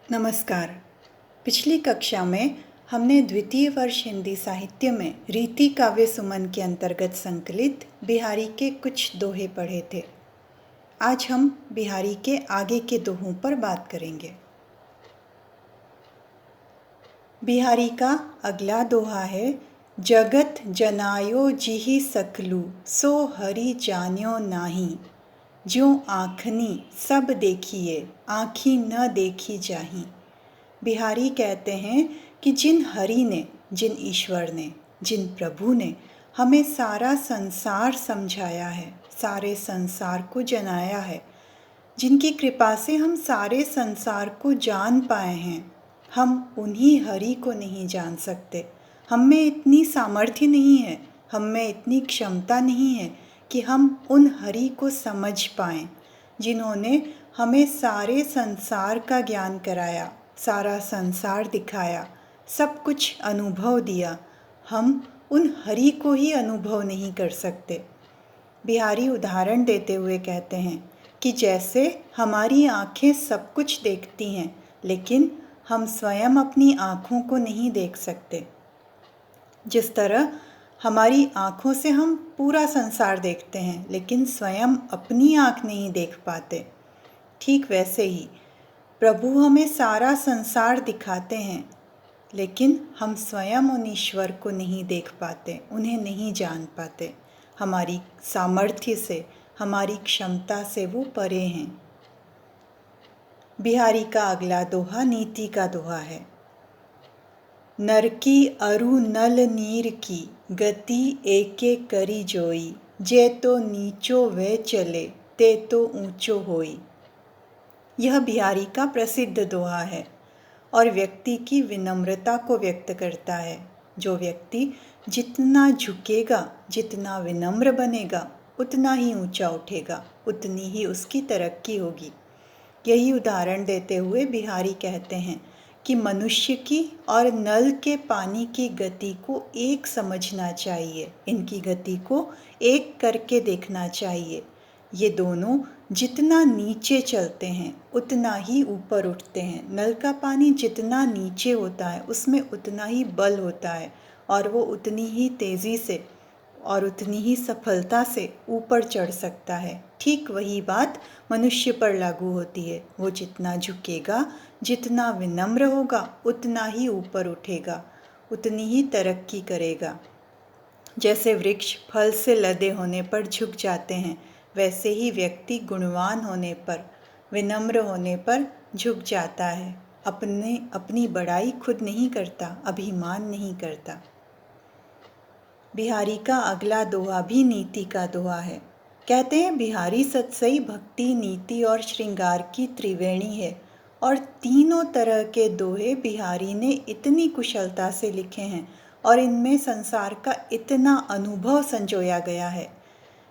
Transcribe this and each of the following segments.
नमस्कार। पिछली कक्षा में हमने द्वितीय वर्ष हिंदी साहित्य में रीति काव्य सुमन के अंतर्गत संकलित बिहारी के कुछ दोहे पढ़े थे। आज हम बिहारी के आगे के दोहों पर बात करेंगे। बिहारी का अगला दोहा है, जगत जनायो जिहि सकलू सो हरि जान्यो नाही, ज्यों आँखनी सब देखिए आँखी न देखी जाही। बिहारी कहते हैं कि जिन हरि ने, जिन ईश्वर ने, जिन प्रभु ने हमें सारा संसार समझाया है, सारे संसार को जनाया है, जिनकी कृपा से हम सारे संसार को जान पाए हैं, हम उन्हीं हरि को नहीं जान सकते। हम में इतनी सामर्थ्य नहीं है, हम में इतनी क्षमता नहीं है कि हम उन हरि को समझ पाएं, जिन्होंने हमें सारे संसार का ज्ञान कराया, सारा संसार दिखाया, सब कुछ अनुभव दिया। हम उन हरि को ही अनुभव नहीं कर सकते। बिहारी उदाहरण देते हुए कहते हैं कि जैसे हमारी आँखें सब कुछ देखती हैं, लेकिन हम स्वयं अपनी आँखों को नहीं देख सकते। जिस तरह हमारी आँखों से हम पूरा संसार देखते हैं, लेकिन स्वयं अपनी आँख नहीं देख पाते, ठीक वैसे ही प्रभु हमें सारा संसार दिखाते हैं, लेकिन हम स्वयं उन ईश्वर को नहीं देख पाते, उन्हें नहीं जान पाते। हमारी सामर्थ्य से, हमारी क्षमता से वो परे हैं। बिहारी का अगला दोहा नीति का दोहा है, नरकी अरु नल नीर की गति एके करी जोई, जे तो नीचो वे चले ते तो ऊंचो होई। यह बिहारी का प्रसिद्ध दोहा है और व्यक्ति की विनम्रता को व्यक्त करता है। जो व्यक्ति जितना झुकेगा, जितना विनम्र बनेगा, उतना ही ऊंचा उठेगा, उतनी ही उसकी तरक्की होगी। यही उदाहरण देते हुए बिहारी कहते हैं कि मनुष्य की और नल के पानी की गति को एक समझना चाहिए, इनकी गति को एक करके देखना चाहिए। ये दोनों जितना नीचे चलते हैं उतना ही ऊपर उठते हैं। नल का पानी जितना नीचे होता है उसमें उतना ही बल होता है और वो उतनी ही तेज़ी से और उतनी ही सफलता से ऊपर चढ़ सकता है। ठीक वही बात मनुष्य पर लागू होती है। वो जितना झुकेगा, जितना विनम्र होगा, उतना ही ऊपर उठेगा, उतनी ही तरक्की करेगा। जैसे वृक्ष फल से लदे होने पर झुक जाते हैं, वैसे ही व्यक्ति गुणवान होने पर, विनम्र होने पर झुक जाता है। अपनी बड़ाई खुद नहीं करता, अभिमान नहीं करता। बिहारी का अगला दोहा भी नीति का दोहा है। कहते हैं बिहारी सतसई भक्ति, नीति और श्रृंगार की त्रिवेणी है और तीनों तरह के दोहे बिहारी ने इतनी कुशलता से लिखे हैं और इनमें संसार का इतना अनुभव संजोया गया है।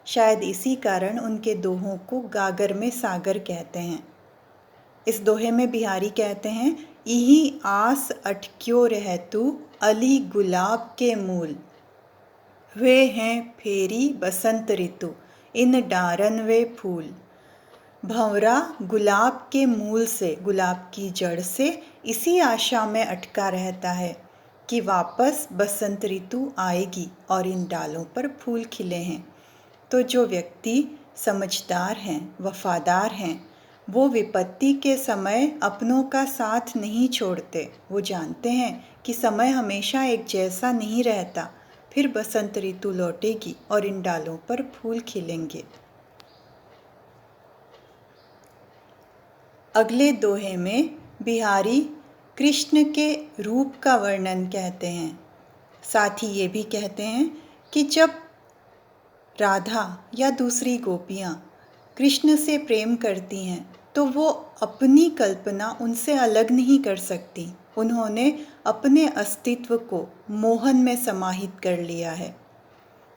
शायद इसी कारण उनके दोहों को गागर में सागर कहते हैं। इस दोहे में बिहारी कहते हैं, इही आस अटक्यो रहतु अली गुलाब के मूल, वे हैं फेरी बसंत ऋतु इन डारन वे फूल। भंवरा गुलाब के मूल से, गुलाब की जड़ से इसी आशा में अटका रहता है कि वापस बसंत ऋतु आएगी और इन डालों पर फूल खिले हैं। तो जो व्यक्ति समझदार हैं, वफादार हैं, वो विपत्ति के समय अपनों का साथ नहीं छोड़ते। वो जानते हैं कि समय हमेशा एक जैसा नहीं रहता, फिर बसंत ऋतु लौटेगी और इन डालों पर फूल खिलेंगे। अगले दोहे में बिहारी कृष्ण के रूप का वर्णन कहते हैं। साथ ही ये भी कहते हैं कि जब राधा या दूसरी गोपियाँ कृष्ण से प्रेम करती हैं तो वो अपनी कल्पना उनसे अलग नहीं कर सकती। उन्होंने अपने अस्तित्व को मोहन में समाहित कर लिया है।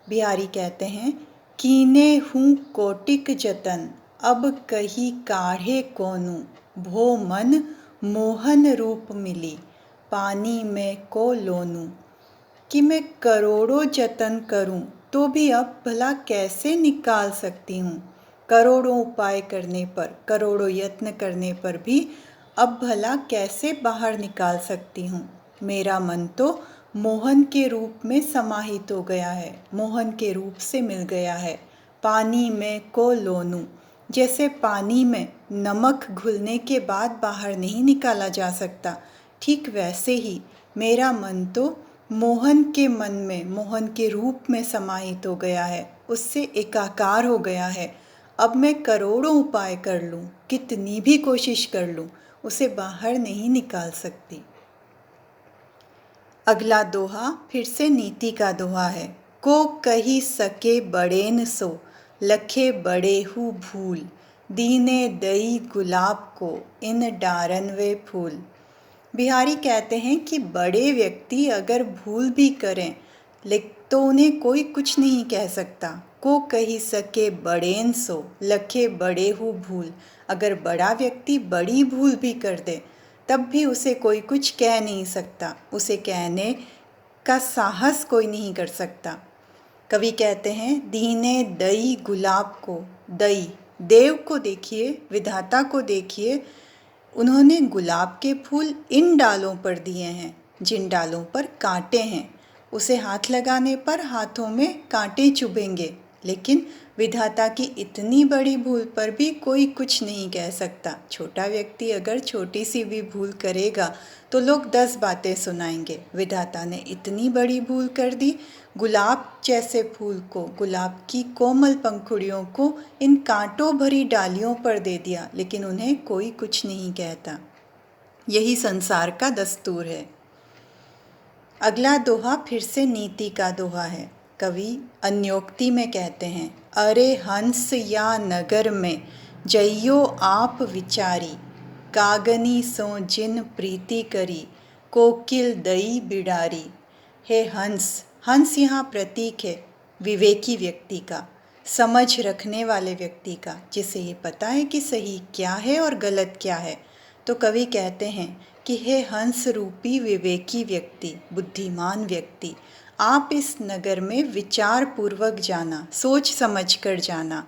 बिहारी कहते हैं, कीने हूँ कोटिक जतन अब कही काढ़े कोनु, भो मन मोहन रूप मिली पानी में को लोनु। कि मैं करोड़ों जतन करूं तो भी अब भला कैसे निकाल सकती हूँ। करोड़ों उपाय करने पर, करोड़ों यत्न करने पर भी अब भला कैसे बाहर निकाल सकती हूँ। मेरा मन तो मोहन के रूप में समाहित हो गया है, मोहन के रूप से मिल गया है। पानी में को लोनू, जैसे पानी में नमक घुलने के बाद बाहर नहीं निकाला जा सकता, ठीक वैसे ही मेरा मन तो मोहन के मन में, मोहन के रूप में समाहित हो गया है, उससे एकाकार हो गया है। अब मैं करोड़ों उपाय कर लूँ, कितनी भी कोशिश कर लूँ, उसे बाहर नहीं निकाल सकती। अगला दोहा फिर से नीति का दोहा है। को कही सके बड़ेन सो, लखे बड़े हु भूल, दीने दई गुलाब को, इन डारन वे फूल। बिहारी कहते हैं कि बड़े व्यक्ति अगर भूल भी करें तो उन्हें कोई कुछ नहीं कह सकता। को कही सके बड़ेन सो, लखे बड़े हु भूल। अगर बड़ा व्यक्ति बड़ी भूल भी कर दे तब भी उसे कोई कुछ कह नहीं सकता, उसे कहने का साहस कोई नहीं कर सकता। कवि कहते हैं दीने दई गुलाब को, दई देव को देखिए, विधाता को देखिए, उन्होंने गुलाब के फूल इन डालों पर दिए हैं जिन डालों पर कांटे हैं। उसे हाथ लगाने पर हाथों में कांटे चुभेंगे, लेकिन विधाता की इतनी बड़ी भूल पर भी कोई कुछ नहीं कह सकता। छोटा व्यक्ति अगर छोटी सी भी भूल करेगा तो लोग 10 बातें सुनाएंगे। विधाता ने इतनी बड़ी भूल कर दी, गुलाब जैसे फूल को, गुलाब की कोमल पंखुड़ियों को इन कांटों भरी डालियों पर दे दिया, लेकिन उन्हें कोई कुछ नहीं कहता। यही संसार का दस्तूर है। अगला दोहा फिर से नीति का दोहा है। कवि अन्योक्ति में कहते हैं, अरे हंस या नगर में जइयो आप विचारी, कागनी सो जिन प्रीति करी, कोकिल दई बिडारी। हे हंस, हंस यहाँ प्रतीक है विवेकी व्यक्ति का, समझ रखने वाले व्यक्ति का, जिसे ये पता है कि सही क्या है और गलत क्या है। तो कवि कहते हैं कि हे हंस रूपी विवेकी व्यक्ति, बुद्धिमान व्यक्ति, आप इस नगर में विचार पूर्वक जाना, सोच समझ कर जाना,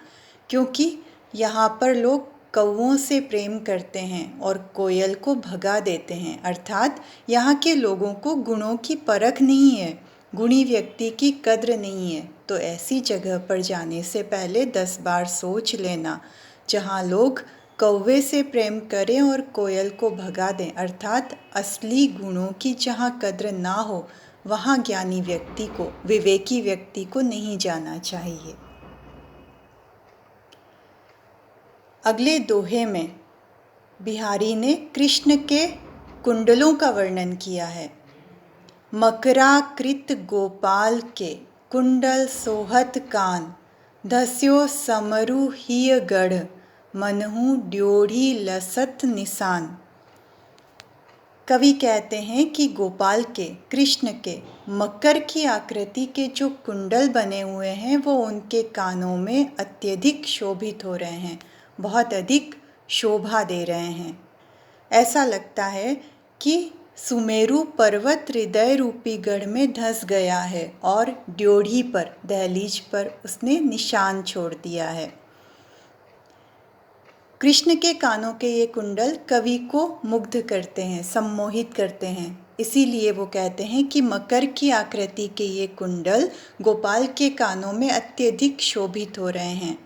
क्योंकि यहाँ पर लोग कौवों से प्रेम करते हैं और कोयल को भगा देते हैं। अर्थात यहाँ के लोगों को गुणों की परख नहीं है, गुणी व्यक्ति की कद्र नहीं है। तो ऐसी जगह पर जाने से पहले 10 बार सोच लेना, जहाँ लोग कौवे से प्रेम करें और कोयल को भगा दें, अर्थात असली गुणों की जहाँ कद्र ना हो, वहाँ ज्ञानी व्यक्ति को, विवेकी व्यक्ति को नहीं जाना चाहिए। अगले दोहे में बिहारी ने कृष्ण के कुंडलों का वर्णन किया है। मकराकृत गोपाल के, कुंडल सोहत कान, धस्यो समरु हिय गढ़, मनहु ड्योढ़ी लसत निशान। कवि कहते हैं कि गोपाल के, कृष्ण के मकर की आकृति के जो कुंडल बने हुए हैं वो उनके कानों में अत्यधिक शोभित हो रहे हैं, बहुत अधिक शोभा दे रहे हैं। ऐसा लगता है कि सुमेरु पर्वत हृदय रूपी गढ़ में धंस गया है और ड्योढ़ी पर, दहलीज पर उसने निशान छोड़ दिया है। कृष्ण के कानों के ये कुंडल कवि को मुग्ध करते हैं, सम्मोहित करते हैं। इसीलिए वो कहते हैं कि मकर की आकृति के ये कुंडल गोपाल के कानों में अत्यधिक शोभित हो रहे हैं।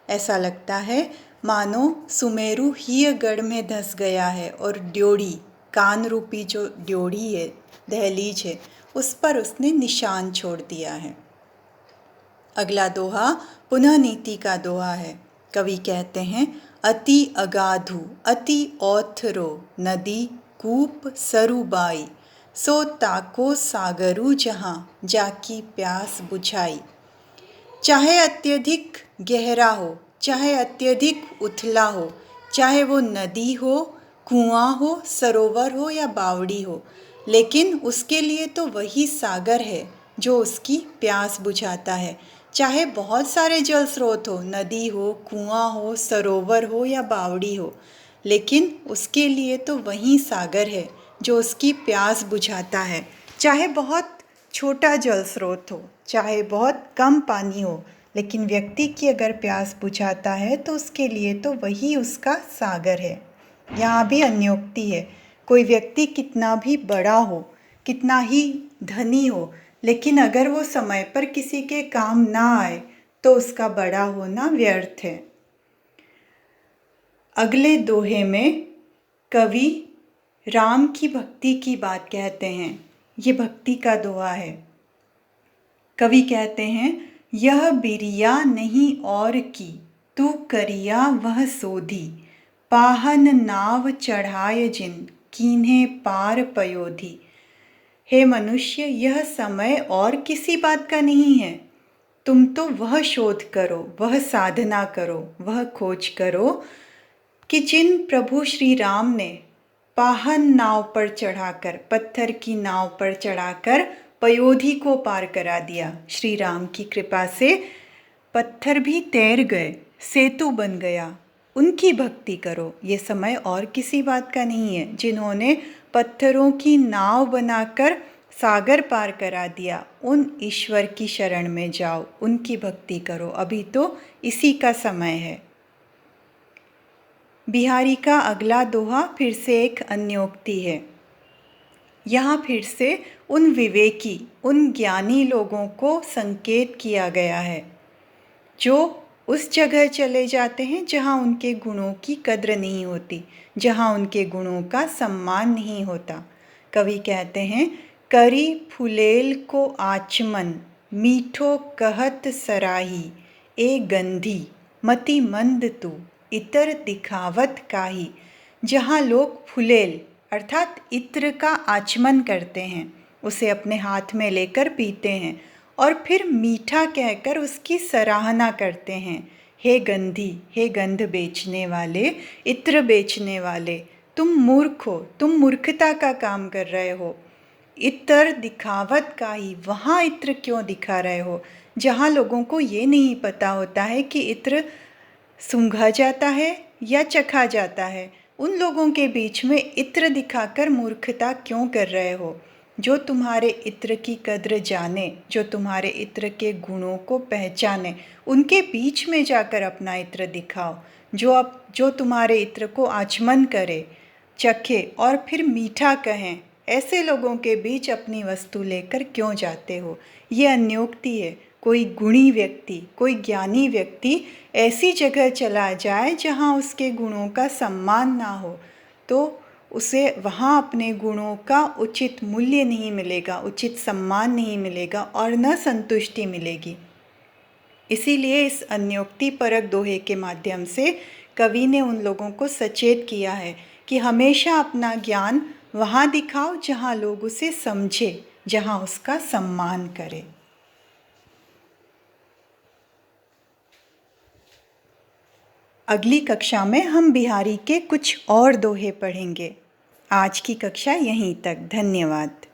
ऐसा लगता है मानो सुमेरु ही गढ़ में धंस गया है और ड्योढ़ी, कान रूपी जो ड्योढ़ी है, दहलीज है, उस पर उसने निशान छोड़ दिया है। अगला दोहा पुनः नीति का दोहा है। कवि कहते हैं, अति अगाधु अति औथरो, नदी कूप सरुबाई, सो ताको सागरु जहाँ, जाकी प्यास बुझाई। चाहे अत्यधिक गहरा हो, चाहे अत्यधिक उथला हो, चाहे वो नदी हो, कुआं हो, सरोवर हो या बावड़ी हो, लेकिन उसके लिए तो वही सागर है जो उसकी प्यास बुझाता है। चाहे बहुत सारे जल स्रोत हो, नदी हो, कुआं हो, सरोवर हो या बावड़ी हो, लेकिन उसके लिए तो वही सागर है जो उसकी प्यास बुझाता है। चाहे बहुत छोटा जल स्रोत हो, चाहे बहुत कम पानी हो, लेकिन व्यक्ति की अगर प्यास बुझाता है तो उसके लिए तो वही उसका सागर है। यहाँ भी अन्योक्ति है। कोई व्यक्ति कितना भी बड़ा हो, कितना ही धनी हो, लेकिन अगर वो समय पर किसी के काम ना आए तो उसका बड़ा होना व्यर्थ है। अगले दोहे में कवि राम की भक्ति की बात कहते हैं। ये भक्ति का दोहा है। कवि कहते हैं, यह बिरिया नहीं और की, तू करिया वह सोधी, पाहन नाव चढ़ाए जिन, कीन्हे पार पयोधी। हे मनुष्य, यह समय और किसी बात का नहीं है। तुम तो वह शोध करो, वह साधना करो, वह खोज करो कि जिन प्रभु श्री राम ने पाहन नाव पर चढ़ाकर, पत्थर की नाव पर चढ़ाकर पयोधी को पार करा दिया। श्री राम की कृपा से पत्थर भी तैर गए, सेतु बन गया। उनकी भक्ति करो। ये समय और किसी बात का नहीं है। जिन्होंने पत्थरों की नाव बनाकर सागर पार करा दिया, उन ईश्वर की शरण में जाओ, उनकी भक्ति करो। अभी तो इसी का समय है। बिहारी का अगला दोहा फिर से एक अन्योक्ति है। यहाँ फिर से उन विवेकी, उन ज्ञानी लोगों को संकेत किया गया है जो उस जगह चले जाते हैं जहाँ उनके गुणों की कद्र नहीं होती, जहाँ उनके गुणों का सम्मान नहीं होता। कवि कहते हैं, करी फुलेल को आचमन, मीठो कहत सराही, ए गंधी मति मंद तू, इतर दिखावत काही। जहाँ लोग फुलेल अर्थात इत्र का आचमन करते हैं, उसे अपने हाथ में लेकर पीते हैं और फिर मीठा कहकर उसकी सराहना करते हैं। हे गंधी, हे गंध बेचने वाले, इत्र बेचने वाले, तुम मूर्ख हो, तुम मूर्खता का काम कर रहे हो। इत्र दिखावत का ही, वहाँ इत्र क्यों दिखा रहे हो जहाँ लोगों को ये नहीं पता होता है कि इत्र सूंघा जाता है या चखा जाता है। उन लोगों के बीच में इत्र दिखाकर मूर्खता क्यों कर रहे हो? जो तुम्हारे इत्र की कद्र जाने, जो तुम्हारे इत्र के गुणों को पहचाने, उनके बीच में जाकर अपना इत्र दिखाओ। जो तुम्हारे इत्र को आचमन करे, चखे और फिर मीठा कहें, ऐसे लोगों के बीच अपनी वस्तु लेकर क्यों जाते हो? ये अन्योक्ति है। कोई गुणी व्यक्ति, कोई ज्ञानी व्यक्ति ऐसी जगह चला जाए जहाँ उसके गुणों का सम्मान ना हो, तो उसे वहाँ अपने गुणों का उचित मूल्य नहीं मिलेगा, उचित सम्मान नहीं मिलेगा और न संतुष्टि मिलेगी। इसीलिए इस अन्योक्ति परक दोहे के माध्यम से कवि ने उन लोगों को सचेत किया है कि हमेशा अपना ज्ञान वहाँ दिखाओ जहाँ लोग उसे समझे, जहाँ उसका सम्मान करें। अगली कक्षा में हम बिहारी के कुछ और दोहे पढ़ेंगे। आज की कक्षा यहीं तक। धन्यवाद।